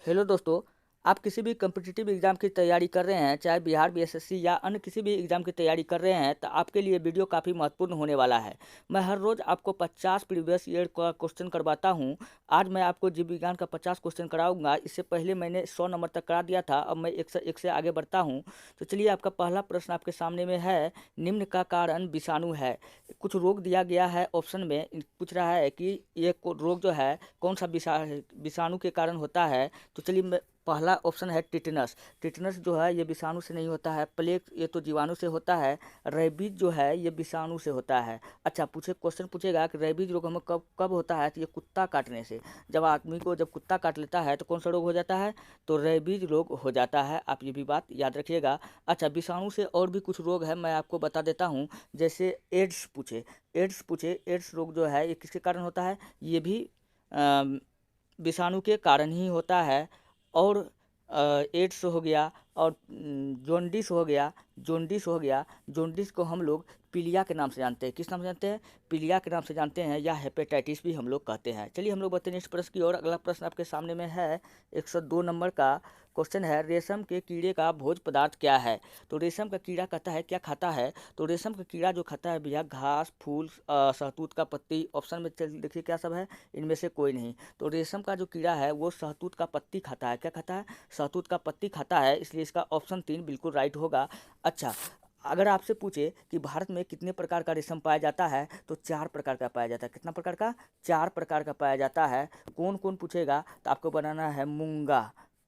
Hello दोस्तों। आप किसी भी कम्पिटिटिव एग्ज़ाम की तैयारी कर रहे हैं, चाहे बिहार बीएसएससी या अन्य किसी भी एग्ज़ाम की तैयारी कर रहे हैं, तो आपके लिए वीडियो काफ़ी महत्वपूर्ण होने वाला है। मैं हर रोज़ आपको 50 प्रीवियस ईयर का क्वेश्चन करवाता हूं। आज मैं आपको जीव विज्ञान का 50 क्वेश्चन कराऊंगा। इससे पहले मैंने 100 नंबर तक करा दिया था, अब मैं एक से आगे बढ़ता हूँ। तो चलिए, आपका पहला प्रश्न आपके सामने में है। निम्न का कारण विषाणु है। कुछ रोग दिया गया है ऑप्शन में, पूछ रहा है कि ये रोग जो है कौन सा विषाणु के कारण होता है। तो चलिए, पहला ऑप्शन है टिटनस। टिटनस जो है ये विषाणु से नहीं होता है। प्लेग ये तो जीवाणु से होता है। रेबीज जो है ये विषाणु से होता है। अच्छा, क्वेश्चन पूछेगा कि रेबीज रोग हमें कब कब होता है। तो ये कुत्ता काटने से, जब आदमी को जब कुत्ता काट लेता है तो कौन सा रोग हो जाता है, तो रेबीज रोग हो जाता है। आप ये भी बात याद रखिएगा। अच्छा, विषाणु से और भी कुछ रोग है, मैं आपको बता देता हूँ। जैसे एड्स रोग जो है ये किसके कारण होता है, ये भी विषाणु के कारण ही होता है। और एड्स हो गया, और जोंडिस को हम लोग पीलिया के नाम से जानते हैं। किस नाम से जानते हैं, पीलिया के नाम से जानते हैं, या हेपेटाइटिस भी हम लोग कहते हैं। चलिए, हम लोग बढ़ते हैं नेक्स्ट प्रश्न की ओर। अगला प्रश्न आपके सामने में है। 102 नंबर का क्वेश्चन है। रेशम के कीड़े का भोज्य पदार्थ क्या है। तो रेशम का कीड़ा कहता है क्या खाता है। तो रेशम का कीड़ा जो खाता है भैया, घास, फूल, शहतूत का पत्ती। ऑप्शन में देखिए क्या सब है, इनमें से कोई नहीं। तो रेशम का जो कीड़ा है वो शहतूत का पत्ती खाता है। क्या खाता है, शहतूत का पत्ती खाता है। इसलिए इसका ऑप्शन 3 बिल्कुल राइट होगा। अच्छा, अगर आपसे पूछे कि भारत में कितने प्रकार का रेशम पाया जाता है, तो 4 प्रकार का पाया जाता है। कितना प्रकार का, 4 प्रकार का पाया जाता है। कौन कौन पूछेगा, तो आपको बनाना है मूंगा।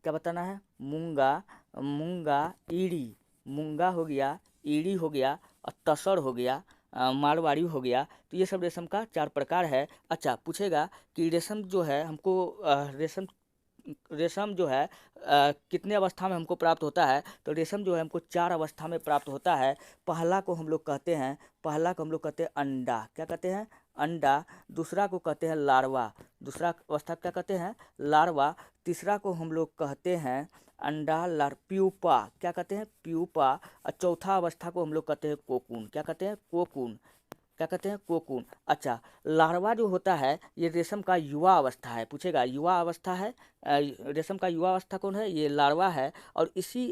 क्या बताना है, मूंगा। मूंगा, ईड़ी। मूंगा हो गया, ईड़ी हो गया, और तसर हो गया, मारवाड़ी हो गया। तो ये सब रेशम का 4 प्रकार है। अच्छा, पूछेगा कि रेशम जो है हमको रेशम रेशम जो है कितने अवस्था में हमको प्राप्त होता है। तो रेशम जो है हमको 4 अवस्था में प्राप्त होता है। पहला को हम लोग कहते हैं अंडा। क्या कहते हैं, अंडा। दूसरा को कहते हैं लार्वा। दूसरा अवस्था क्या कहते हैं, लार्वा। तीसरा को हम लोग कहते हैं अंडा प्यूपा। क्या कहते हैं, प्यूपा। और चौथा अवस्था को हम लोग कहते हैं कोकून। क्या कहते हैं, कोकून। क्या कहते हैं, कोकून। अच्छा, लार्वा जो होता है ये रेशम का युवा अवस्था है। पूछेगा युवा अवस्था है, रेशम का युवा अवस्था कौन है, ये लार्वा है। और इसी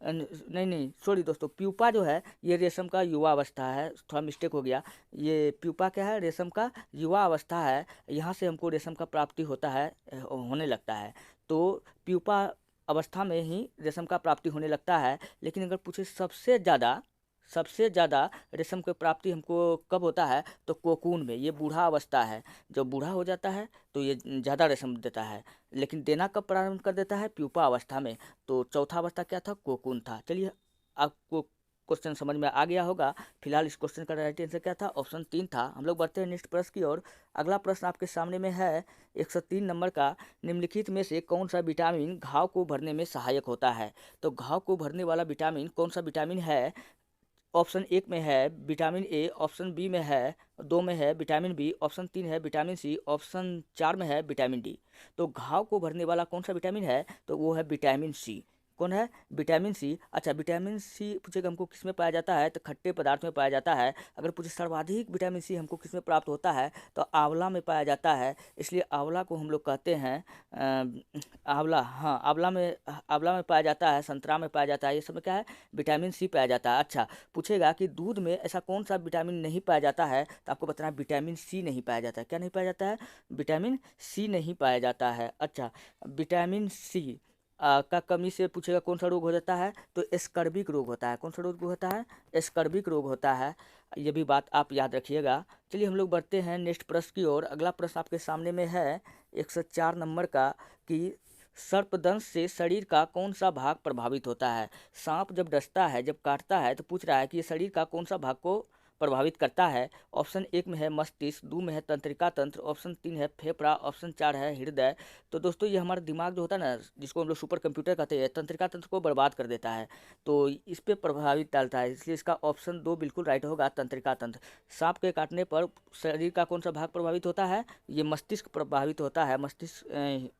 नहीं नहीं सॉरी दोस्तों, प्यूपा जो है ये रेशम का युवा अवस्था है। थोड़ा मिस्टेक हो गया। ये प्यूपा क्या है, रेशम का युवा अवस्था है। यहाँ से हमको रेशम का प्राप्ति होता है, होने लगता है। तो प्यूपा अवस्था में ही रेशम का प्राप्ति होने लगता है। लेकिन अगर पूछे सबसे ज़्यादा रेशम की प्राप्ति हमको कब होता है, तो कोकून में। ये बूढ़ा अवस्था है। जब बूढ़ा हो जाता है तो ये ज़्यादा रेशम देता है। लेकिन देना कब प्रारंभ कर देता है, प्यूपा अवस्था में। तो चौथा अवस्था क्या था, कोकून था। चलिए, आपको क्वेश्चन समझ में आ गया होगा। फिलहाल इस क्वेश्चन का राइट आंसर क्या था, ऑप्शन 3 था। हम लोग बढ़ते हैं नेक्स्ट प्रश्न की ओर। अगला प्रश्न आपके सामने में है 103 नंबर का। निम्नलिखित में से कौन सा विटामिन घाव को भरने में सहायक होता है। तो घाव को भरने वाला विटामिन कौन सा विटामिन है। ऑप्शन 1 में है विटामिन ए, ऑप्शन बी में है 2 में है विटामिन बी, ऑप्शन 3 है विटामिन सी, ऑप्शन 4 में है विटामिन डी। तो घाव को भरने वाला कौन सा विटामिन है, तो वो है विटामिन सी। कौन है, विटामिन सी। अच्छा, विटामिन सी पूछेगा हमको किस में पाया जाता है, तो खट्टे पदार्थ में पाया जाता है। अगर पूछे सर्वाधिक विटामिन सी हमको किस में प्राप्त होता है, तो आंवला में पाया जाता है। इसलिए आंवला को हम लोग कहते हैं आंवला। हाँ, आंवला में पाया जाता है, संतरा में पाया जाता है। ये सब में क्या है, विटामिन सी पाया जाता है। अच्छा, पूछेगा कि दूध में ऐसा कौन सा विटामिन नहीं पाया जाता है, तो आपको बताना है विटामिन सी नहीं पाया जाता है। क्या नहीं पाया जाता है, विटामिन सी नहीं पाया जाता है। अच्छा, विटामिन सी का कमी से पूछेगा कौन सा रोग हो जाता है, तो स्कर्विक रोग होता है। कौन सा रोग होता है, स्कर्विक रोग होता है। ये भी बात आप याद रखिएगा। चलिए, हम लोग बढ़ते हैं नेक्स्ट प्रश्न की ओर। अगला प्रश्न आपके सामने में है 104 नंबर का कि सर्पदंश से शरीर का कौन सा भाग प्रभावित होता है। सांप जब डसता है, जब काटता है, तो पूछ रहा है कि ये शरीर का कौन सा भाग को प्रभावित करता है। ऑप्शन 1 में है मस्तिष्क, 2 में है तंत्रिका तंत्र, ऑप्शन 3 है फेफड़ा, ऑप्शन 4 है हृदय। तो दोस्तों, ये हमारा दिमाग जो होता है ना, जिसको हम लोग सुपर कंप्यूटर कहते हैं, तंत्रिका तंत्र को बर्बाद कर देता है। तो इस पे प्रभावित डालता है। इसलिए इसका ऑप्शन 2 बिल्कुल राइट होगा, तंत्रिका तंत्र। सांप के काटने पर शरीर का कौन सा भाग प्रभावित होता है, ये मस्तिष्क प्रभावित होता है। मस्तिष्क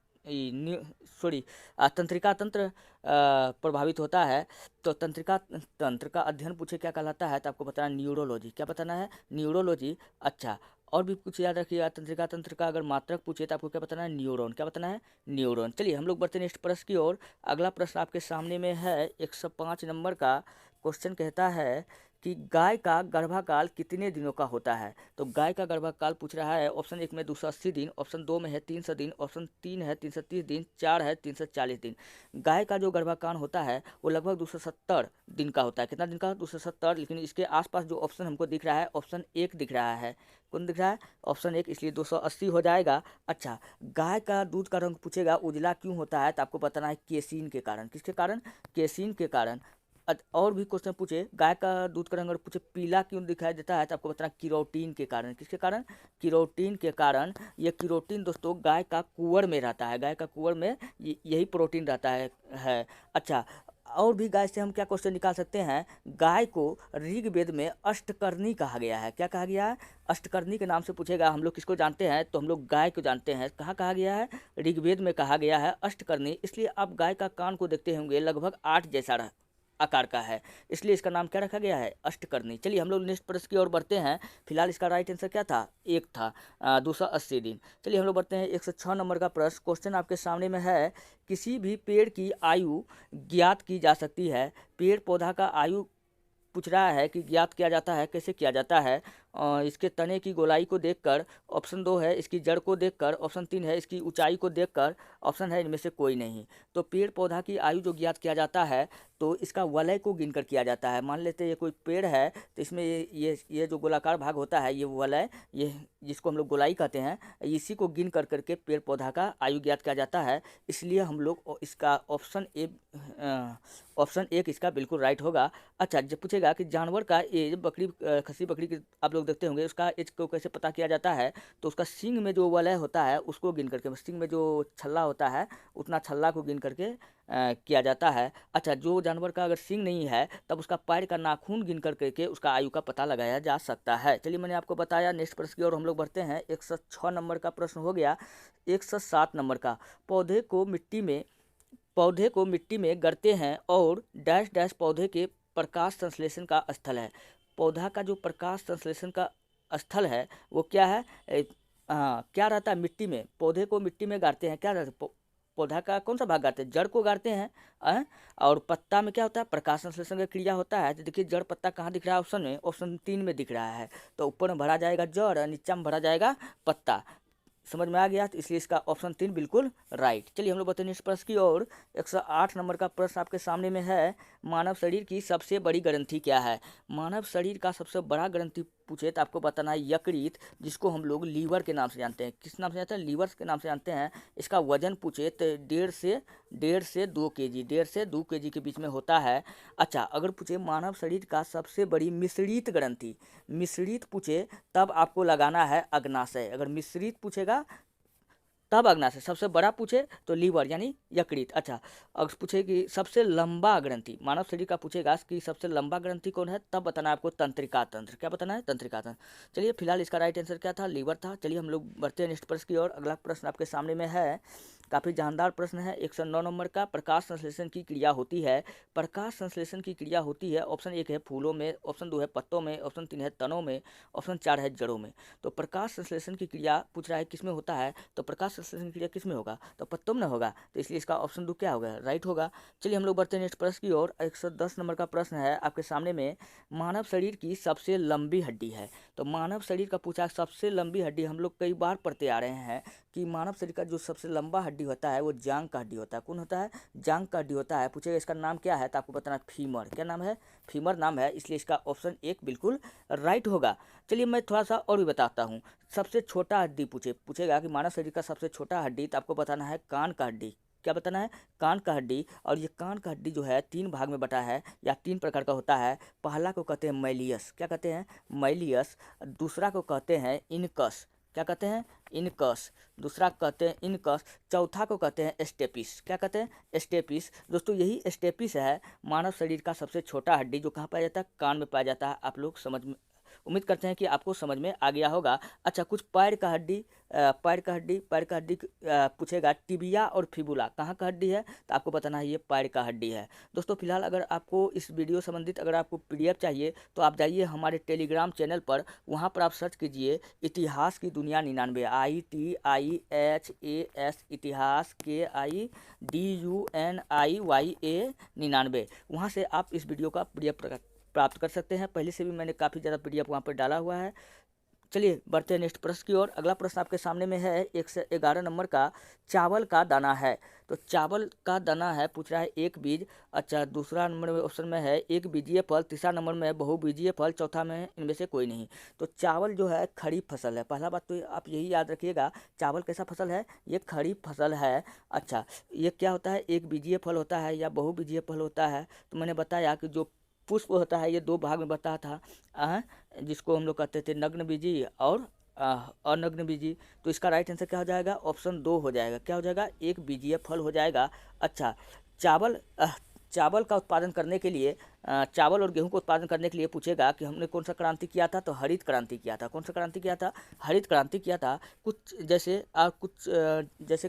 सॉरी, तंत्रिका तंत्र प्रभावित होता है। तो तंत्रिका तंत्र का अध्ययन पूछे क्या कहलाता है, तो आपको बताना न्यूरोलॉजी। क्या बताना है, न्यूरोलॉजी। अच्छा, और भी कुछ याद रखिएगा, तंत्रिका तंत्र का अगर मात्रक पूछे तो आपको क्या बताना है, न्यूरॉन। क्या बताना है, न्यूरॉन। चलिए हम लोग बढ़ते हैं नेक्स्ट प्रश्न की ओर। अगला प्रश्न आपके सामने में है 105 नंबर का। क्वेश्चन कहता है कि गाय का गर्भाकाल कितने दिनों का होता है। तो गाय का गर्भाकाल पूछ रहा है। ऑप्शन 1 में 280 दिन, ऑप्शन 2 में है 300 दिन, ऑप्शन 3 है 330 दिन, 4 है 340 दिन। गाय का जो गर्भाकाल होता है वो लगभग 270 दिन का होता है। कितना दिन का, 270। लेकिन इसके आसपास जो ऑप्शन हमको दिख रहा है, ऑप्शन 1 दिख रहा है। कौन दिख रहा है, ऑप्शन 1, इसलिए 280 हो जाएगा। अच्छा, गाय का दूध का रंग पूछेगा उजला क्यों होता है, तो आपको बताना है केसीन के कारण। किसके कारण, केसीन के कारण। और भी क्वेश्चन पूछे, गाय का दूध का रंग अगर पूछे पीला क्यों दिखाई देता है, तो आपको बताना किरोटीन के कारण। किसके कारण, किरोटीन के कारण। ये किरोटीन दोस्तों गाय का कुंवर में रहता है, गाय का कुंवर में यही प्रोटीन रहता है। अच्छा, और भी गाय से हम क्या क्वेश्चन निकाल सकते हैं। गाय को ऋग्वेद में अष्टकर्णी कहा गया है। क्या कहा गया है, अष्टकर्णी के नाम से पूछेगा। हम लोग किसको जानते हैं, तो हम लोग गाय को जानते हैं। कहाँ कहा गया है, ऋग्वेद में कहा गया है अष्टकर्णी। इसलिए आप गाय का कान को देखते होंगे लगभग 8 जैसा आकार का है, इसलिए इसका नाम क्या रखा गया है, अष्टकर्णी। चलिए हम लोग नेक्स्ट प्रश्न की ओर बढ़ते हैं। फिलहाल इसका राइट आंसर क्या था, 1 था, 280 दिन। चलिए हम लोग बढ़ते हैं 106 नंबर का प्रश्न। क्वेश्चन आपके सामने में है, किसी भी पेड़ की आयु ज्ञात की जा सकती है। पेड़ पौधा का आयु पूछ रहा है कि ज्ञात किया जाता है, कैसे किया जाता है। इसके तने की गोलाई को देखकर, ऑप्शन 2 है इसकी जड़ को देखकर, ऑप्शन 3 है इसकी ऊंचाई को देखकर, ऑप्शन है इनमें से कोई नहीं। तो पेड़ पौधा की आयु जो ज्ञात किया जाता है तो इसका वलय को गिनकर किया जाता है। मान लेते हैं ये कोई पेड़ है, तो इसमें ये जो गोलाकार भाग होता है ये वलय, ये जिसको हम लोग गोलाई कहते हैं, इसी को गिन कर करके पेड़ पौधा का आयु ज्ञात किया जाता है। इसलिए हम लोग इसका ऑप्शन 1 इसका बिल्कुल राइट होगा। अच्छा, जब पूछेगा कि जानवर का एज, बकरी खस्सी बकरी की आप लोग देखते होंगे, उसका एज को कैसे पता किया जाता है, तो उसका सींग में जो वलय होता है उसको गिन करके, सींग में जो छल्ला होता है उतना छल्ला को गिन करके किया जाता है। अच्छा, जो जानवर का अगर सींग नहीं है तब उसका पैर का नाखून गिन करके उसका आयु का पता लगाया जा सकता है। चलिए मैंने आपको बताया। नेक्स्ट प्रश्न की ओर हम लोग बढ़ते हैं। 106 नंबर का प्रश्न हो गया। 107 नंबर का, पौधे को मिट्टी में गड़ते हैं और डैश डैश पौधे के प्रकाश संश्लेषण का स्थल है। पौधा का जो प्रकाश संश्लेषण का स्थल है वो क्या है, क्या रहता है, मिट्टी में। पौधे को मिट्टी में गाड़ते हैं, क्या रहता है, पौधा का कौन सा भाग गाड़ते हैं, जड़ को गाड़ते हैं। और पत्ता में क्या होता है, प्रकाश संश्लेषण का क्रिया होता है। तो देखिए जड़ पत्ता कहाँ दिख रहा है, ऑप्शन में, ऑप्शन 3 में दिख रहा है। तो ऊपर में भरा जाएगा जड़ और नीचा में भरा जाएगा पत्ता। समझ में आ गया, तो इसलिए इसका ऑप्शन 3 बिल्कुल राइट। चलिए हम लोग बताएं इस प्रश्न की ओर। 108 नंबर का प्रश्न आपके सामने में है, मानव शरीर की सबसे बड़ी ग्रंथि क्या है। मानव शरीर का सबसे बड़ा ग्रंथि पूछे तो आपको बताना है यकृत, जिसको हम लोग लीवर के नाम से जानते हैं। किस नाम से जानते हैं, लीवर के नाम से जानते हैं। इसका वजन पूछे तो 1.5 से 2 kg के बीच में होता है। अच्छा, अगर पूछे मानव शरीर का सबसे बड़ी मिश्रित ग्रंथि, मिश्रित पूछे तब आपको लगाना है अग्नाशय। अगर मिश्रित पूछेगा तब अग्नाशय, सबसे बड़ा पूछे तो लीवर यानी यकृत। अच्छा, अगर पूछे कि सबसे लंबा ग्रंथि, मानव शरीर का पूछेगा कि सबसे लंबा ग्रंथि कौन है, तब बताना है आपको तंत्रिका तंत्र। क्या बताना है, तंत्रिका तंत्र। चलिए फिलहाल इसका राइट आंसर क्या था, लीवर था। चलिए हम लोग बढ़ते हैं नेक्स्ट प्रश्न की ओर। अगला प्रश्न आपके सामने में है, काफ़ी जानदार प्रश्न है। 109 नंबर का, प्रकाश संश्लेषण की क्रिया होती है। प्रकाश संश्लेषण की क्रिया होती है, ऑप्शन 1 है फूलों में, ऑप्शन 2 है पत्तों में, ऑप्शन 3 है तनों में, ऑप्शन 4 है जड़ों में। तो प्रकाश संश्लेषण की क्रिया पूछ रहा है किस में होता है, तो प्रकाश संश्लेषण की क्रिया किस में होगा, तो पत्तों में होगा। तो इसलिए इसका ऑप्शन 2 क्या होगा, राइट होगा। चलिए हम लोग बढ़ते हैं नेक्स्ट प्रश्न की ओर। 110 नंबर का प्रश्न है आपके सामने में, मानव शरीर की सबसे लंबी हड्डी है। तो मानव शरीर का पूछा सबसे लंबी हड्डी, हम लोग कई बार पढ़ते आ रहे हैं कि मानव शरीर का जो सबसे लंबा हड्डी होता है वो जांग का हड्डी होता है। कौन होता है, जांग का हड्डी होता है। पूछेगा इसका नाम क्या है, तो आपको बताना फीमर। क्या नाम है, फीमर नाम है। इसलिए इसका ऑप्शन 1 बिल्कुल राइट होगा। चलिए मैं थोड़ा सा और भी बताता हूँ। सबसे छोटा हड्डी पूछेगा कि मानव शरीर का सबसे छोटा हड्डी, तो आपको बताना है कान का हड्डी। क्या बताना है, कान का हड्डी। और ये कान का हड्डी जो है 3 भाग में बटा है या 3 प्रकार का होता है। पहला को कहते हैं मैलियस। क्या कहते हैं, मैलियस। दूसरा को कहते हैं इनकस। क्या कहते हैं, इनकस। दूसरा कहते हैं इनकस। चौथा को कहते हैं स्टेपिस। क्या कहते हैं, स्टेपिस। दोस्तों यही स्टेपिस है मानव शरीर का सबसे छोटा हड्डी, जो कहाँ पाया जाता है, कान में पाया जाता है। आप लोग समझ में उम्मीद करते हैं कि आपको समझ में आ गया होगा। अच्छा, कुछ पैर का हड्डी पूछेगा, टिबिया और फिबुला कहाँ का हड्डी है, तो आपको बताना है ये पैर का हड्डी है। दोस्तों फिलहाल अगर आपको इस वीडियो संबंधित अगर आपको PDF चाहिए तो आप जाइए हमारे टेलीग्राम चैनल पर, वहाँ पर आप सर्च कीजिए इतिहास की दुनिया 99, ITIHAS इतिहास KIDUNIYA 99। वहाँ से आप इस वीडियो का PDF प्राप्त कर सकते हैं। पहले से भी मैंने काफ़ी ज़्यादा PDF वहाँ पर डाला हुआ है। चलिए बढ़ते हैं नेक्स्ट प्रश्न की ओर। अगला प्रश्न आपके सामने में है 1 से 11 नंबर का, चावल का दाना है। तो चावल का दाना है, पूछ रहा है एक बीज। अच्छा, दूसरा नंबर में ऑप्शन में है एक बीजीय फल, तीसरा नंबर में है बहुबीजीय फल, चौथा में है इनमें से कोई नहीं। तो चावल जो है खरीफ फसल है। पहला बात तो आप यही याद रखिएगा, चावल कैसा फसल है, ये खरीफ फसल है। अच्छा, ये क्या होता है, एक बीजीय फल होता है या बहुबीजीय फल होता है। तो मैंने बताया कि जो पुष्प होता है ये 2 भाग में बटा था, जिसको हम लोग कहते थे नग्न बीजी और अनग्न बीजी। तो इसका राइट आंसर क्या हो जाएगा, ऑप्शन 2 हो जाएगा। क्या हो जाएगा, एक बीजीय फल हो जाएगा। अच्छा, चावल का उत्पादन करने के लिए, चावल और गेहूं का उत्पादन करने के लिए पूछेगा कि हमने कौन सा क्रांति किया था, तो हरित क्रांति किया था। कौन सा क्रांति किया था, हरित क्रांति किया था। कुछ जैसे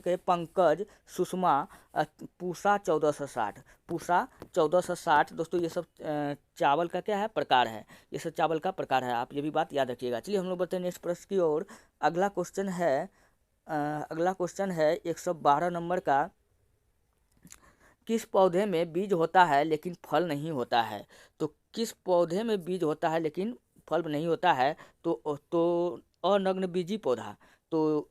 कहे पंकज, सुषमा, पूसा 1460 दोस्तों, ये सब चावल का क्या है, प्रकार है। ये सब चावल का प्रकार है, आप ये भी बात याद रखिएगा। चलिए हम लोग बढ़ते हैं नेक्स्ट प्रश्न की ओर। अगला क्वेश्चन है 112 नंबर का, किस पौधे में बीज होता है लेकिन फल नहीं होता है। तो किस पौधे में बीज होता है लेकिन फल नहीं होता है, तो अनग्न बीजी पौधा। तो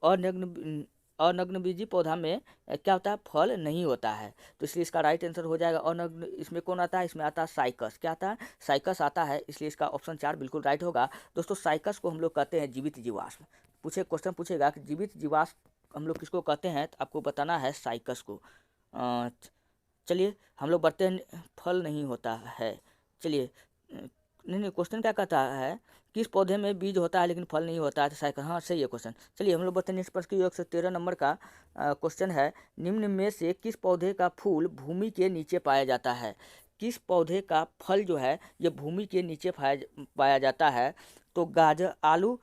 अनग्न बीजी पौधा में क्या होता है, फल नहीं होता है। तो इसलिए इसका राइट आंसर हो जाएगा अनग्न। इसमें कौन आता है, इसमें आता है साइकस। क्या आता है, साइकस आता है। इसलिए इसका ऑप्शन 4 बिल्कुल राइट होगा। दोस्तों साइकस को हम लोग कहते हैं जीवित जीवाश्म। क्वेश्चन पूछेगा कि जीवित जीवाश्म हम लोग किसको कहते हैं, तो आपको बताना है साइकस को। चलिए हम लोग बढ़ते हैं, फल नहीं होता है। चलिए नहीं, क्वेश्चन क्या कहता है, किस पौधे में बीज होता है लेकिन फल नहीं होता है, तो साइकिल, हाँ सही है क्वेश्चन। चलिए हम लोग बढ़ते हैं नेक्स्ट प्रश्न की। 113 नंबर का क्वेश्चन है, निम्न में से किस पौधे का फूल भूमि के नीचे पाया जाता है। किस पौधे का फल जो है ये भूमि के नीचे पाया जाता है। तो गाजर, आलू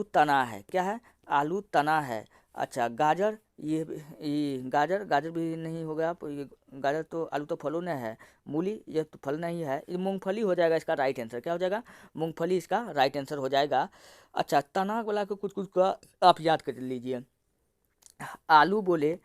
तना है। क्या है, आलू तना है। अच्छा, गाजर, ये गाजर भी नहीं होगा। ये गाजर तो, आलू तो फलों में है। मूली, ये तो फल नहीं है। ये मूंगफली हो जाएगा इसका राइट आंसर। क्या हो जाएगा, मूंगफली इसका राइट आंसर हो जाएगा। अच्छा, तना वाला को कुछ का आप याद कर लीजिए। आलू बोले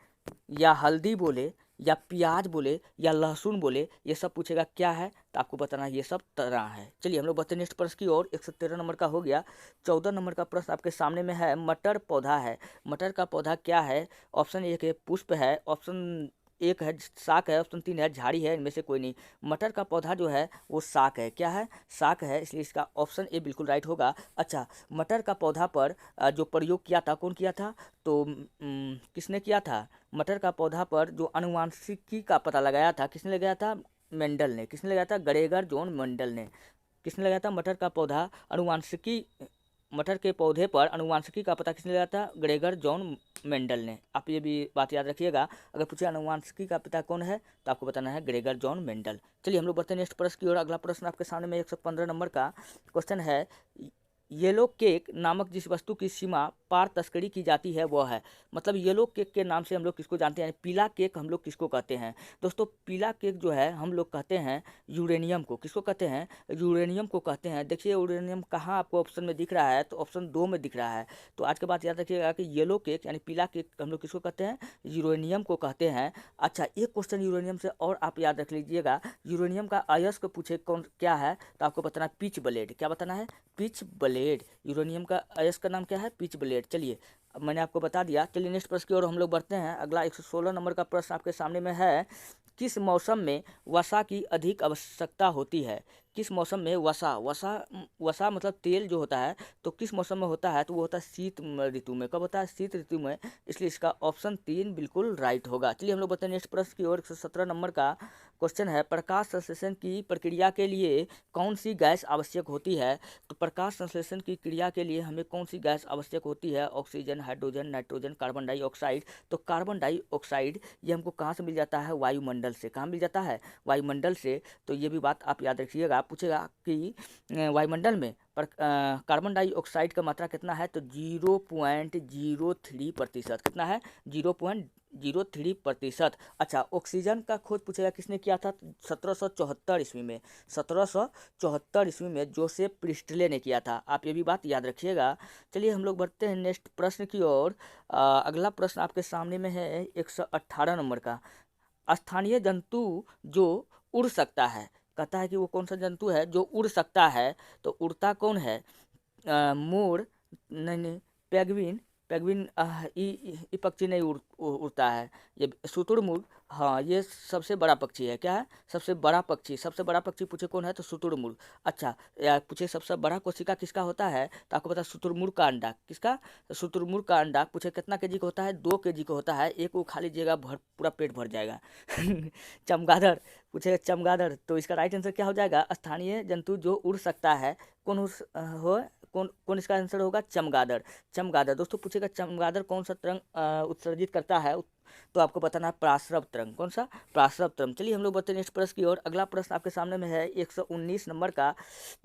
या हल्दी बोले या प्याज बोले या लहसुन बोले, ये सब पूछेगा क्या है, तो आपको बताना है ये सब तना है। चलिए हम लोग बढ़ते नेक्स्ट प्रश्न की ओर। 113 नंबर का हो गया। 14 नंबर का प्रश्न आपके सामने में है, मटर पौधा है। मटर का पौधा क्या है। ऑप्शन 1 है पुष्प है, ऑप्शन 1 है शाक है, ऑप्शन 3 है झाड़ी है, इनमें से कोई नहीं। मटर का पौधा जो है वो शाक है। क्या है, शाक है। इसलिए इसका ऑप्शन ए बिल्कुल राइट होगा। अच्छा, मटर का पौधा पर जो प्रयोग किया था, कौन किया था, तो किसने किया था। मटर का पौधा पर जो आनुवांशिकी का पता लगाया था, किसने लगाया था, मेंडल ने। किसने लगाया था, ग्रेगर जॉन मेंडल ने। किसने लगाया था, मटर के पौधे पर आनुवांशिकी का पता किसने लगाया था, ग्रेगर जॉन मेंडल ने। आप ये भी बात याद रखिएगा। अगर पूछे आनुवांशिकी का पिता कौन है, तो आपको बताना है ग्रेगर जॉन मेंडल। चलिए हम लोग बढ़ते हैं नेक्स्ट प्रश्न की ओर। अगला प्रश्न आपके सामने में 115 नंबर का क्वेश्चन है, येलो केक नामक जिस वस्तु की सीमा पार तस्करी की जाती है वह है। मतलब येलो केक के नाम से हम लोग किसको जानते हैं, पीला केक हम लोग किसको कहते हैं। दोस्तों पीला केक जो है हम लोग कहते हैं यूरेनियम को। किसको कहते हैं, यूरेनियम को कहते हैं। देखिए यूरेनियम कहाँ आपको ऑप्शन में दिख रहा है, तो ऑप्शन 2 में दिख रहा है। तो आज के बाद याद रखिएगा कि येलो केक यानी पीला केक हम लोग किसको कहते हैं, यूरेनियम को कहते हैं। अच्छा, एक क्वेश्चन यूरेनियम से और आप याद रख लीजिएगा। यूरेनियम का अयस्क पूछे कौन क्या है, तो आपको बताना है पिच ब्लेड। क्या बताना है, पिच ब्लेड। यूरेनियम का अयस्क का नाम क्या है, पिच ब्लेड। चलिए अब मैंने आपको बता दिया। चलिए नेक्स्ट प्रश्न की ओर हम लोग बढ़ते हैं। अगला 116 नंबर का प्रश्न आपके सामने में है, किस मौसम में वसा की अधिक आवश्यकता होती है। किस मौसम में वसा मतलब तेल जो होता है, तो किस मौसम में होता है, तो वो होता है शीत ऋतु में। कब होता है, शीत ऋतु में। इसलिए इसका ऑप्शन 3 बिल्कुल राइट होगा। चलिए हम लोग बताएं नेक्स्ट प्रश्न की ओर। 117 नंबर का क्वेश्चन है, प्रकाश संश्लेषण की प्रक्रिया के लिए कौन सी गैस आवश्यक होती है। तो प्रकाश संश्लेषण की क्रिया के लिए हमें कौन सी गैस आवश्यक होती है, oxygen, hydrogen, nitrogen, carbon dioxide. तो कार्बन डाइऑक्साइड ये हमको कहाँ से मिल जाता है, वायुमंडल से। कहाँ मिल जाता है, वायुमंडल से। तो ये भी बात आप याद रखिएगा। पूछेगा कि वायुमंडल में पर कार्बन डाइऑक्साइड का मात्रा कितना है, तो 0.03%। कितना है? 0.03%। अच्छा, ऑक्सीजन का खोज पूछेगा किसने किया था, 1774 ईस्वी में। 1774 ईस्वी में जोसेफ प्रिस्टले ने किया था। आप ये भी बात याद रखिएगा। चलिए हम लोग बढ़ते हैं नेक्स्ट प्रश्न की ओर। अगला प्रश्न आपके सामने में है 118 नंबर का। स्थानीय जंतु जो उड़ सकता है, कहता है कि वो कौन सा जंतु है जो उड़ सकता है, तो उड़ता कौन है? मोर, नहीं, पेंगुइन। पेंगुइन ये पक्षी नहीं उड़ता है। ये शुतुरमुर्ग, हाँ, ये सबसे बड़ा पक्षी है। क्या है? सबसे बड़ा पक्षी। सबसे बड़ा पक्षी पूछे कौन है, तो शुतुरमुर्ग। अच्छा, पूछे सबसे बड़ा कोशिका किसका होता है, तो आपको पता है शुतुरमुर्ग का अंडा। किसका? शुतुरमुर्ग का अंडा। पूछे कितना केजी का होता है, 2 केजी का होता है। एक वो खा लीजिएगा, पूरा पेट भर जाएगा। चमगादड़, पूछे चमगादड़, तो इसका राइट आंसर क्या हो जाएगा? स्थानीय जंतु जो उड़ सकता है, कौन कौन कौन इसका आंसर होगा? चमगादड़। चमगादड़। दोस्तों पूछेगा चमगादड़ कौन सा तरंग उत्सर्जित करता है, तो आपको बताना है प्रासरव तरंग। कौन सा? प्रासरव तरंग। चलिए हम लोग बढ़ते हैं नेक्स्ट प्रश्न की ओर। अगला प्रश्न आपके सामने में है 119 नंबर का।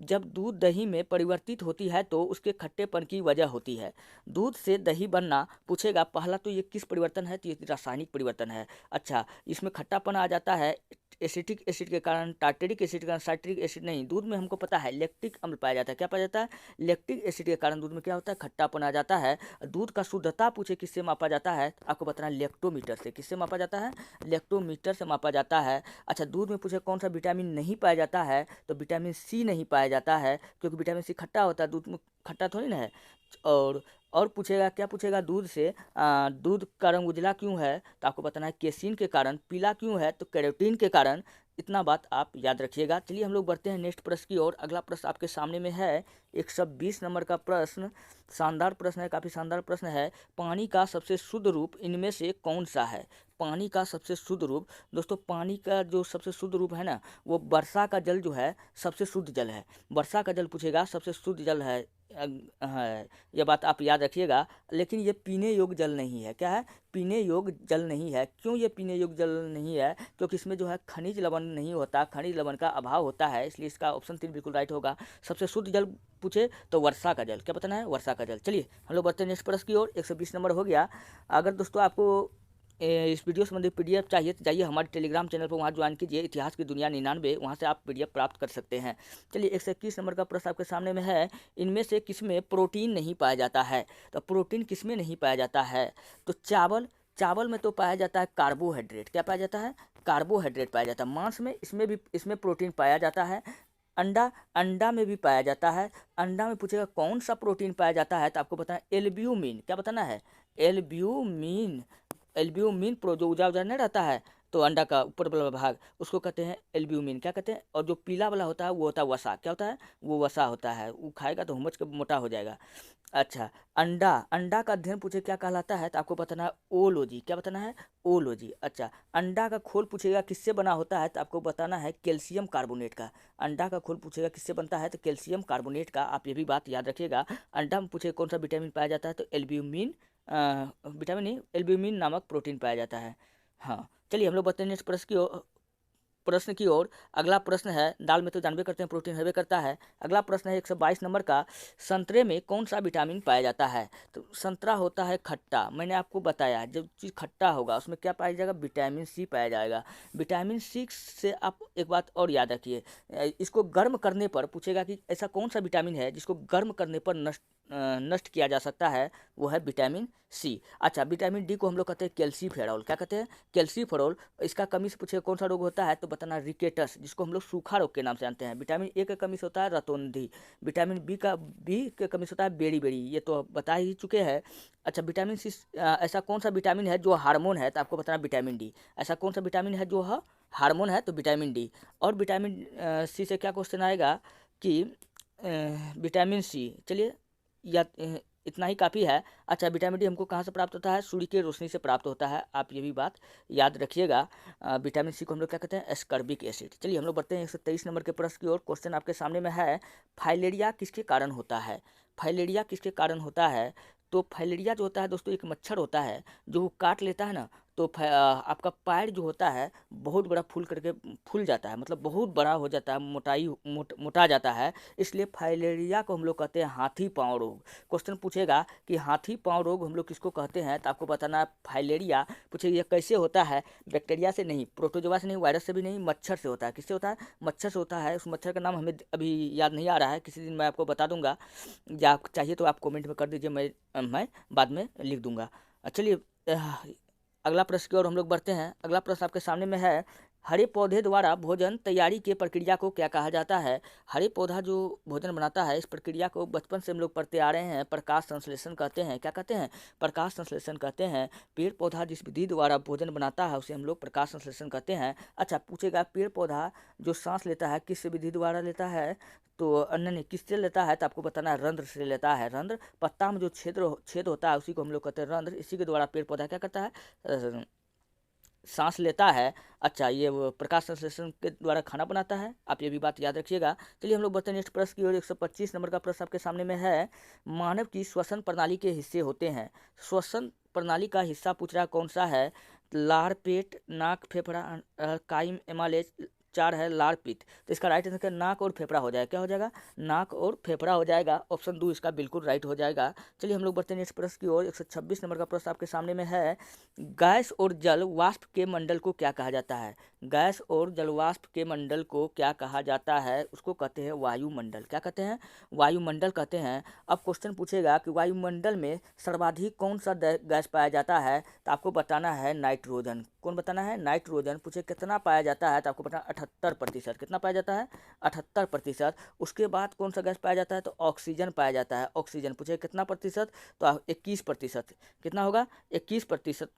जब दूध दही में परिवर्तित होती है तो उसके खट्टेपन की वजह होती है। दूध से दही बनना, पूछेगा पहला तो ये किस परिवर्तन है, तो ये रासायनिक परिवर्तन है। अच्छा, इसमें खट्टापन आ जाता है एसिटिक एसिड के कारण, टार्टेरिक एसिड के कारण, साइट्रिक एसिड नहीं। दूध में हमको पता है लैक्टिक अम्ल पाया जाता है। क्या पाया जाता है? लैक्टिक एसिड के कारण दूध में क्या होता है? खट्टापन आ जाता है। दूध का शुद्धता पूछे किससे मापा जाता है, आपको बताना है लेक्टोमीटर से। किससे मापा जाता है? लेक्टोमीटर से मापा जाता है। अच्छा, दूध में पूछे कौन सा विटामिन नहीं पाया जाता है, तो विटामिन सी नहीं पाया जाता है, क्योंकि विटामिन सी खट्टा होता है, दूध में खट्टा थोड़ी ना है। और पूछेगा क्या पूछेगा, दूध से दूध का रंग उजला क्यों है, तो आपको बताना है केसिन के कारण। पीला क्यों है, तो कैरोटीन के कारण। इतना बात आप याद रखिएगा। चलिए हम लोग बढ़ते हैं नेक्स्ट प्रश्न की ओर। अगला प्रश्न आपके सामने में है 120 नंबर का प्रश्न। शानदार प्रश्न है, काफ़ी शानदार प्रश्न है। पानी का सबसे शुद्ध रूप इनमें से कौन सा है? पानी का सबसे शुद्ध रूप, दोस्तों पानी का जो सबसे शुद्ध रूप है ना, वो वर्षा का जल जो है सबसे शुद्ध जल है। वर्षा का जल पूछेगा सबसे शुद्ध जल है। ये बात आप याद रखिएगा। लेकिन ये पीने योग्य जल नहीं है। क्या है? पीने योग्य जल नहीं है। क्यों ये पीने योग्य जल नहीं है? क्योंकि इसमें जो है खनिज लवण नहीं होता, खनिज लवण का अभाव होता है, इसलिए इसका ऑप्शन 3 बिल्कुल राइट होगा। सबसे शुद्ध जल पूछे तो वर्षा का जल। क्या बताना है? वर्षा का जल। चलिए हम लोग बढ़ते हैं नेक्स्ट प्रश्न की ओर। 120 नंबर हो गया। अगर दोस्तों आपको इस वीडियो संबंधी पीडीएफ चाहिए तो जाइए हमारे टेलीग्राम चैनल पर, वहाँ ज्वाइन कीजिए, इतिहास की दुनिया 99, वहाँ से आप पीडीएफ प्राप्त कर सकते हैं। चलिए 121 नंबर का प्रश्न आपके सामने में है। इनमें से किसमें प्रोटीन नहीं पाया जाता है? तो प्रोटीन किसमें नहीं पाया जाता है? तो चावल में तो पाया जाता है कार्बोहाइड्रेट। क्या पाया जाता है? कार्बोहाइड्रेट पाया जाता है। मांस में इसमें प्रोटीन पाया जाता है। अंडा में भी पाया जाता है। अंडा में पूछेगा कौन सा प्रोटीन पाया जाता है, तो आपको बताना एल्ब्यूमिन। क्या बताना है? एल्ब्यूमिन। एल्ब्यूमिन जो उजा नहीं रहता है, तो अंडा का ऊपर वाला भाग, उसको कहते हैं एल्ब्यूमिन। क्या कहते हैं? और जो पीला वाला होता है वो होता है वसा। क्या होता है? वो वसा होता है। वो खाएगा तो हुमच के मोटा हो जाएगा। अच्छा, अंडा का अध्ययन पूछे क्या कहलाता है, तो आपको बताना है ओलॉजी। क्या बताना है? ओलॉजी। अच्छा, अंडा का खोल पूछेगा किससे बना होता है, तो आपको बताना है कैल्शियम कार्बोनेट का। अंडा का खोल पूछेगा किससे बनता है, तो कैल्शियम कार्बोनेट का। आप ये भी बात याद रखिएगा। अंडा में पूछे कौन सा विटामिन पाया जाता है, तो एल्ब्यूमिन, विटामिन नहीं, एल्ब्यूमिन नामक प्रोटीन पाया जाता है। हाँ, चलिए हम लोग बढ़ते हैं नेक्स्ट प्रश्न की ओर। अगला प्रश्न है, दाल में तो जानबे करते हैं प्रोटीन होबे करता है। अगला प्रश्न है 122 नंबर का। संतरे में कौन सा विटामिन पाया जाता है? तो संतरा होता है खट्टा। मैंने आपको बताया जब चीज़ खट्टा होगा उसमें क्या पाया जाएगा? विटामिन सी पाया जाएगा। विटामिन सी से आप एक बात और याद रखिए, इसको गर्म करने पर पूछेगा कि ऐसा कौन सा विटामिन है जिसको गर्म करने पर नष्ट किया जा सकता है, वो है विटामिन सी। अच्छा, विटामिन डी को हम लोग कहते हैं कैल्सीफेरॉल। क्या कहते हैं? कैल्सीफेरॉल। इसका कमी से पूछे कौन सा रोग होता है, तो बताना रिकेटस, जिसको हम लोग सूखा रोग के नाम से जानते हैं। विटामिन ए का कमी से होता है रतौंधी। विटामिन बी के कमी से होता है बेड़ी बेड़ी, ये तो बता ही चुके हैं। अच्छा, विटामिन सी, ऐसा कौन सा विटामिन है जो हार्मोन है, तो आपको बताना विटामिन डी। ऐसा कौन सा विटामिन है जो हार्मोन है, तो विटामिन डी। और विटामिन सी से क्या क्वेश्चन आएगा कि विटामिन सी, चलिए या इतना ही काफ़ी है। अच्छा, विटामिन डी हमको कहाँ से प्राप्त होता है? सूर्य की रोशनी से प्राप्त होता है। आप ये भी बात याद रखिएगा। विटामिन सी को हम लोग क्या कहते हैं? Ascorbic acid. चलिए हम लोग बढ़ते हैं 123 नंबर के प्रश्न की ओर। क्वेश्चन आपके सामने में है, फाइलेरिया किसके कारण होता है? फाइलेरिया किसके कारण होता है? तो फाइलेरिया जो होता है दोस्तों, एक मच्छर होता है जो काट लेता है ना, तो आपका पैर जो होता है बहुत बड़ा फूल जाता है, मतलब बहुत बड़ा हो जाता है, मोटा जाता है, इसलिए फाइलेरिया को हम लोग कहते हैं हाथी पाँव रोग। क्वेश्चन पूछेगा कि हाथी पाँव रोग हम लोग किसको कहते हैं, तो आपको बताना है फाइलेरिया। पूछेगा ये कैसे होता है, बैक्टीरिया से नहीं, प्रोटोजोआ से नहीं, वायरस से भी नहीं, मच्छर से होता है। किससे होता है, मच्छर से होता है। उस मच्छर का नाम हमें अभी याद नहीं आ रहा है, किसी दिन मैं आपको बता दूंगा, या आप चाहिए तो आप कमेंट में कर दीजिए, मैं बाद में लिख दूंगा। चलिए अगला प्रश्न की ओर हम लोग बढ़ते हैं। अगला प्रश्न आपके सामने में है, हरे पौधे द्वारा भोजन तैयारी की प्रक्रिया को क्या कहा जाता है। हरे पौधा जो भोजन बनाता है, इस प्रक्रिया को बचपन से हम लोग पढ़ते आ रहे हैं, प्रकाश संश्लेषण कहते हैं। क्या कहते हैं, प्रकाश संश्लेषण कहते हैं। पेड़ पौधा जिस विधि द्वारा भोजन बनाता है उसे हम लोग प्रकाश संश्लेषण कहते हैं। अच्छा, पूछेगा पेड़ पौधा जो सांस लेता है किस विधि द्वारा लेता है, तो अन्य ने किससे लेता है, तो आपको बताना है रंध्र से लेता है। रंध्र, पत्ता में जो छेद होता है उसी को हम लोग कहते हैं रंध्र। इसी के द्वारा पेड़ पौधा क्या करता है, सांस लेता है। अच्छा, ये वो प्रकाश संश्लेषण के द्वारा खाना बनाता है, आप ये भी बात याद रखिएगा। चलिए हम लोग बढ़ते हैं नेक्स्ट प्रश्न की ओर। 125 नंबर का प्रश्न आपके सामने में है, मानव की श्वसन प्रणाली के हिस्से होते हैं। श्वसन प्रणाली का हिस्सा पूछ रहा है कौन सा है, लार, पेट, नाक, फेफड़ा, काइम, एमालेज, 4 है लार, पित्त। तो इसका राइट आंसर नाक और फेफड़ा हो जाएगा। क्या हो जाएगा, नाक और फेफड़ा हो जाएगा। ऑप्शन 2 इसका बिल्कुल राइट हो जाएगा। चलिए हम लोग बढ़ते हैं नेक्स्ट प्रश्न की ओर। 126 नंबर का प्रश्न आपके सामने में है, गैस और जल वाष्प के मंडल को क्या कहा जाता है। गैस और जल वाष्प के मंडल को क्या कहा जाता है, उसको कहते हैं वायुमंडल। क्या कहते हैं, वायुमंडल कहते हैं। अब क्वेश्चन पूछेगा कि वायुमंडल में सर्वाधिक कौन सा गैस पाया जाता है, तो आपको बताना है नाइट्रोजन। कौन बताना है, नाइट्रोजन। पूछे कितना पाया जाता है, तो आपको बताना 78%। कितना पाया जाता है, 78%। उसके बाद कौन सा गैस पाया जाता है, तो ऑक्सीजन पाया जाता है। ऑक्सीजन पूछे कितना प्रतिशत, तो 21%। कितना होगा, 21%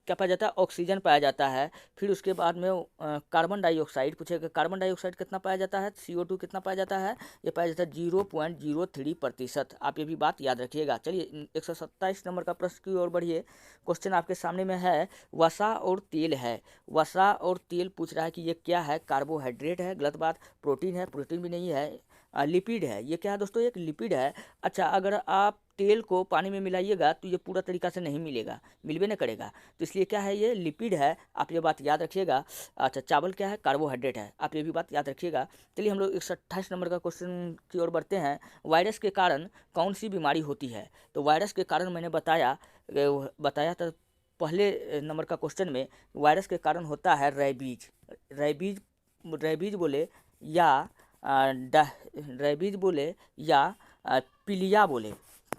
क्या पाया जाता है, ऑक्सीजन पाया जाता है। फिर उसके बाद में कार्बन डाइऑक्साइड पूछेगा, कार्बन डाइऑक्साइड कितना पाया जाता है, CO2 कितना पाया जाता है, ये पाया जाता है 0.03%। आप ये भी बात याद रखिएगा। चलिए 127 नंबर का प्रश्न की ओर बढ़िए। क्वेश्चन आपके सामने में है, वसा और तेल है। वसा और तेल पूछ रहा है कि ये क्या है, कार्बोहाइड्रेट है, गलत बात। प्रोटीन है, प्रोटीन भी नहीं है। लिपिड है, ये क्या है दोस्तों, एक लिपिड है। अच्छा, अगर आप तेल को पानी में मिलाइएगा तो ये पूरा तरीका से नहीं मिलेगा, मिलबे नहीं करेगा, तो इसलिए क्या है, ये लिपिड है। आप ये बात याद रखिएगा। अच्छा, चावल क्या है, कार्बोहाइड्रेट है, आप ये भी बात याद रखिएगा। चलिए हम लोग 128 नंबर का क्वेश्चन की ओर बढ़ते हैं। वायरस के कारण कौन सी बीमारी होती है। तो वायरस के कारण मैंने बताया था पहले नंबर का क्वेश्चन में, वायरस के कारण होता है रैबीज। रैबीज, रैबीज बोले या रैबीज बोले या पीलिया बोले,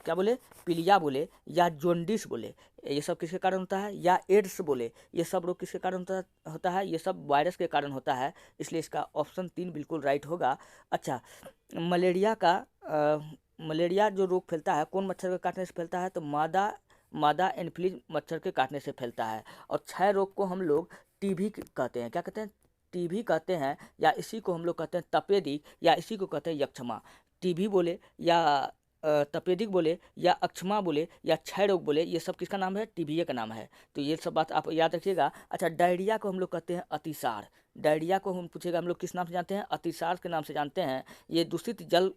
क्या बोले, पीलिया बोले या जोंडिस बोले, ये सब किसके कारण होता है, या एड्स बोले, ये सब रोग किसके कारण होता है, ये सब वायरस के कारण होता है। इसलिए इसका ऑप्शन 3 बिल्कुल राइट होगा। अच्छा, मलेरिया जो रोग फैलता है कौन मच्छर के काटने से फैलता है, तो मादा एनफ्लूएंजा मच्छर के काटने से फैलता है। और क्षय रोग को हम लोग टीबी कहते हैं। क्या कहते हैं, टीबी कहते हैं, या इसी को हम लोग कहते हैं तपेदिक, या इसी को कहते हैं यक्षमा। टीबी बोले या तपेदिक बोले या अक्षमा बोले या क्षय रोग बोले, ये सब किसका नाम है, टीबीए का नाम है। तो ये सब बात आप याद रखिएगा। अच्छा, डायरिया को हम लोग कहते हैं अतिसार। डायरिया को हम पूछेगा हम लोग किस नाम से जानते हैं, अतिसार के नाम से जानते हैं। ये दूषित जल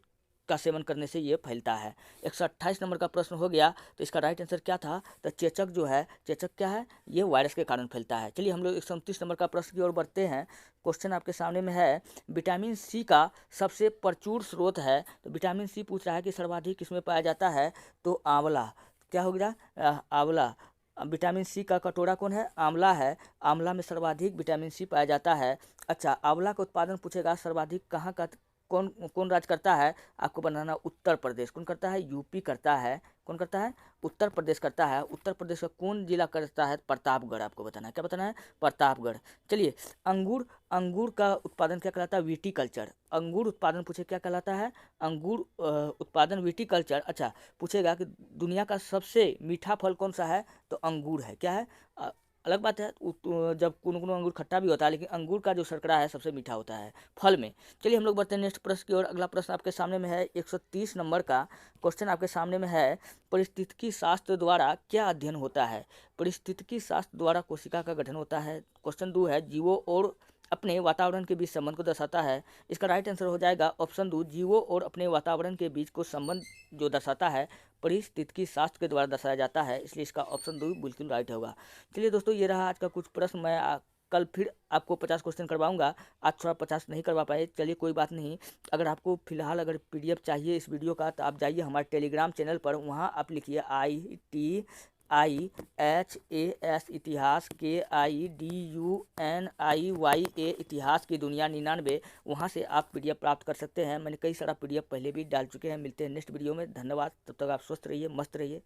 का सेवन करने से ये फैलता है। 128 नंबर का प्रश्न हो गया। तो इसका राइट आंसर क्या था, तो चेचक जो है, चेचक क्या है, ये वायरस के कारण फैलता है। चलिए हम लोग 129 नंबर का प्रश्न की ओर बढ़ते हैं। क्वेश्चन आपके सामने में है, विटामिन सी का सबसे प्रचुर स्रोत है। तो विटामिन सी पूछ रहा है कि सर्वाधिक किसमें पाया जाता है, तो आंवला। क्या हो गया, आंवला। विटामिन सी का कटोरा कौन है, आंवला है। आंवला में सर्वाधिक विटामिन सी पाया जाता है। अच्छा, आंवला का उत्पादन पूछेगा सर्वाधिक कहाँ का, कौन कौन राज्य करता है, आपको बनाना उत्तर प्रदेश। कौन करता है, यूपी करता है। कौन करता है, उत्तर प्रदेश करता है। उत्तर प्रदेश का कौन जिला करता है, प्रतापगढ़। आपको बताना है, क्या बताना है, प्रतापगढ़। चलिए, अंगूर, अंगूर का उत्पादन क्या कहलाता है, विटीकल्चर। अंगूर उत्पादन पूछे क्या कहलाता है, अंगूर उत्पादन विटीकल्चर। अच्छा, पूछेगा कि दुनिया का सबसे मीठा फल कौन सा है, तो अंगूर है। क्या है, अलग बात है जब कोनो अंगूर खट्टा भी होता है, लेकिन अंगूर का जो शर्करा है सबसे मीठा होता है फल में। चलिए हम लोग बढ़ते हैं नेक्स्ट प्रश्न की ओर। अगला प्रश्न आपके सामने में है, 130 नंबर का क्वेश्चन आपके सामने में है, परिस्थितिकी शास्त्र द्वारा क्या अध्ययन होता है। परिस्थितिकी शास्त्र द्वारा कोशिका का गठन होता है। क्वेश्चन 2 है, जीवों और अपने वातावरण के बीच संबंध को दर्शाता है। इसका राइट आंसर हो जाएगा ऑप्शन 2, जीवों और अपने वातावरण के बीच को संबंध जो दर्शाता है पारिस्थितिकी शास्त्र के द्वारा दर्शाया जाता है, इसलिए इसका ऑप्शन 2 बिल्कुल राइट होगा। चलिए दोस्तों, ये रहा आज का कुछ प्रश्न। मैं कल फिर आपको 50 क्वेश्चन करवाऊंगा। आज थोड़ा 50 नहीं करवा पाए, चलिए कोई बात नहीं। अगर आपको फिलहाल अगर PDF चाहिए इस वीडियो का, तो आप जाइए हमारे टेलीग्राम चैनल पर, वहाँ आप लिखिए ITIHAS इतिहास, KIDUNIYA इतिहास की दुनिया 99, वहाँ से आप PDF प्राप्त कर सकते हैं। मैंने कई सारा PDF पहले भी डाल चुके हैं। मिलते हैं नेक्स्ट वीडियो में। धन्यवाद। तब तक आप स्वस्थ रहिए, मस्त रहिए।